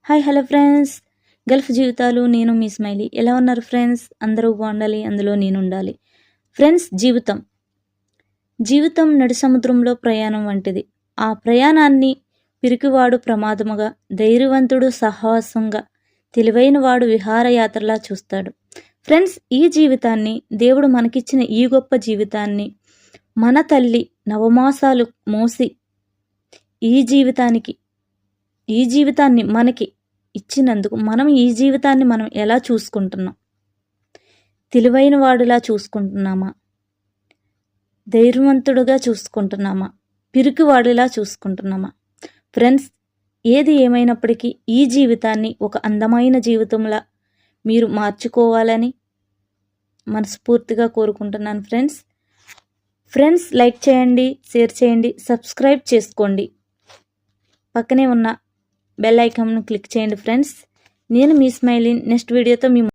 Hi hello friends, Gulf జీవితాలు. నేను మీ smiley. ఎలా ఉన్నారు ఫ్రెండ్స్? అందరూ బాగుండాలి, అందులో నేను ఉండాలి. ఫ్రెండ్స్, జీవితం నడి సముద్రంలో ప్రయాణం వంటిది. ఆ ప్రయాణాన్ని పిరికివాడు ప్రమాదముగా, ధైర్యవంతుడు సాహసంగా, తెలివైనవాడు విహారయాత్రలా చూస్తాడు. ఫ్రెండ్స్, ఈ జీవితాన్ని, దేవుడు మనకిచ్చిన ఈ గొప్ప జీవితాన్ని, మన తల్లి నవమాసాలు మోసి ఈ జీవితాన్ని మనకి ఇచ్చినందుకు మనం ఈ జీవితాన్ని మనం ఎలా చూసుకుంటున్నాం? తెలివైన వాడిలా చూసుకుంటున్నామా? ధైర్యవంతుడుగా చూసుకుంటున్నామా? పిరికివాడిలా చూసుకుంటున్నామా? ఫ్రెండ్స్, ఏది ఏమైనప్పటికీ ఈ జీవితాన్ని ఒక అందమైన జీవితంలా మీరు మార్చుకోవాలని మనస్ఫూర్తిగా కోరుకుంటున్నాను. ఫ్రెండ్స్, లైక్ చేయండి, షేర్ చేయండి, సబ్స్క్రైబ్ చేసుకోండి. పక్కనే ఉన్న బెల్ ఐకాన్ను క్లిక్ చేయండి. ఫ్రెండ్స్, నేను మీ స్మైలీ. నెక్స్ట్ వీడియోతో మీ